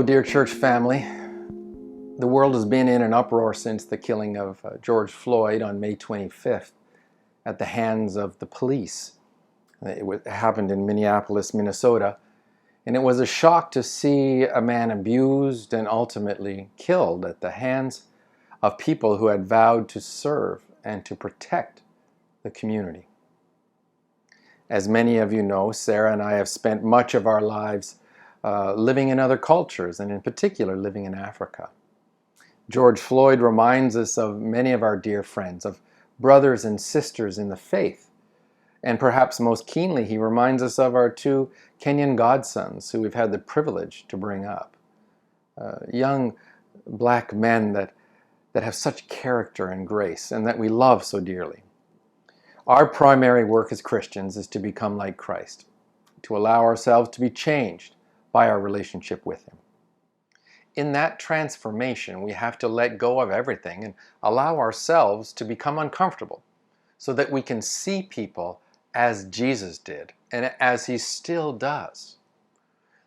dear church family. The world has been in an uproar since the killing of George Floyd on May 25th at the hands of the police. It happened in Minneapolis, Minnesota, and it was a shock to see a man abused and ultimately killed at the hands of people who had vowed to serve and to protect the community. As many of you know, Sarah and I have spent much of our lives living in other cultures, and in particular living in Africa. George Floyd reminds us of many of our dear friends, of brothers and sisters in the faith. And perhaps most keenly, he reminds us of our two Kenyan godsons who we've had the privilege to bring up. Young black men that have such character and grace and that we love so dearly. Our primary work as Christians is to become like Christ, to allow ourselves to be changed by our relationship with Him. In that transformation, we have to let go of everything and allow ourselves to become uncomfortable so that we can see people as Jesus did and as He still does.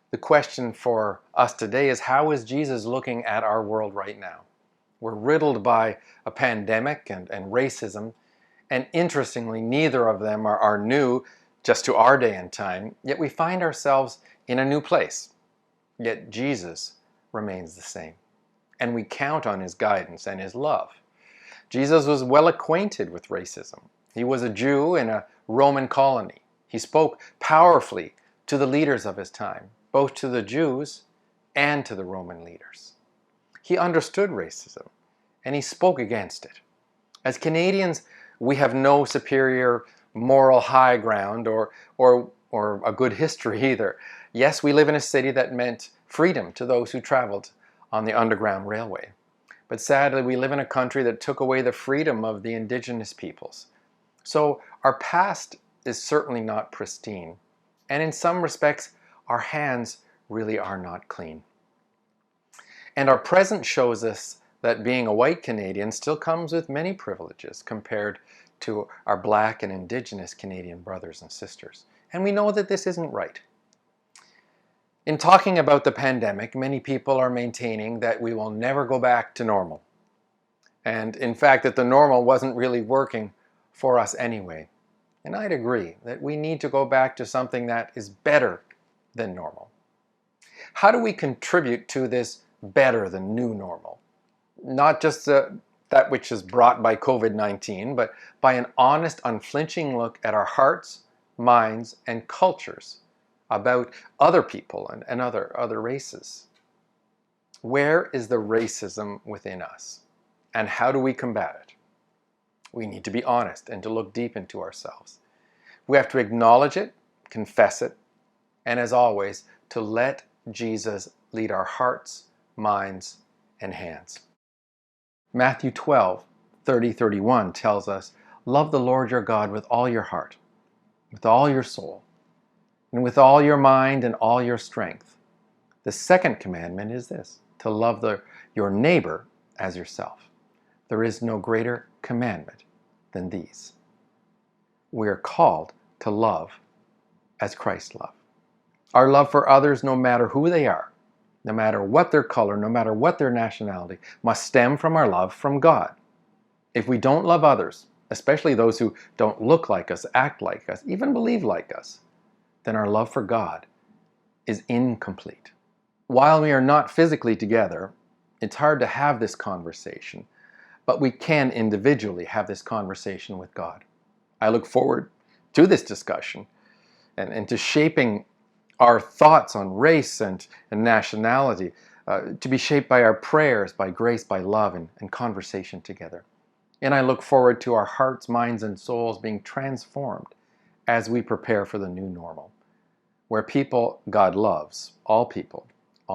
The question for us today is, how is Jesus looking at our world right now? We're riddled by a pandemic and racism, and interestingly, neither of them are new just to our day and time, yet we find ourselves in a new place. Yet Jesus remains the same, and we count on His guidance and His love. Jesus was well acquainted with racism. He was a Jew in a Roman colony. He spoke powerfully to the leaders of His time, both to the Jews and to the Roman leaders. He understood racism, and He spoke against it. As Canadians, we have no superior moral high ground or a good history either. Yes, we live in a city that meant freedom to those who traveled on the Underground Railway. But sadly, we live in a country that took away the freedom of the indigenous peoples. So our past is certainly not pristine. And in some respects, our hands really are not clean. And our present shows us that being a white Canadian still comes with many privileges compared to our Black and Indigenous Canadian brothers and sisters. And we know that this isn't right. In talking about the pandemic, many people are maintaining that we will never go back to normal. And in fact, that the normal wasn't really working for us anyway. And I'd agree that we need to go back to something that is better than normal. How do we contribute to this better than new normal? Not just that which is brought by COVID-19, but by an honest, unflinching look at our hearts, minds, and cultures about other people and other races. Where is the racism within us? And how do we combat it? We need to be honest and to look deep into ourselves. We have to acknowledge it, confess it, and as always, to let Jesus lead our hearts, minds, and hands. Matthew 12:30-31 tells us, "Love the Lord your God with all your heart, with all your soul, and with all your mind and all your strength. The second commandment is this, to love your neighbor as yourself. There is no greater commandment than these." We are called to love as Christ loved. Our love for others, no matter who they are, no matter what their color, no matter what their nationality, must stem from our love from God. If we don't love others, especially those who don't look like us, act like us, even believe like us, then our love for God is incomplete. While we are not physically together, it's hard to have this conversation, but we can individually have this conversation with God. I look forward to this discussion and to shaping our thoughts on race and nationality, to be shaped by our prayers, by grace, by love, and conversation together. And I look forward to our hearts, minds, and souls being transformed as we prepare for the new normal, where people God loves, all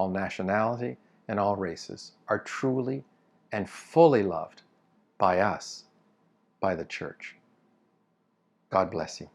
nationality, and all races, are truly and fully loved by us, by the church. God bless you.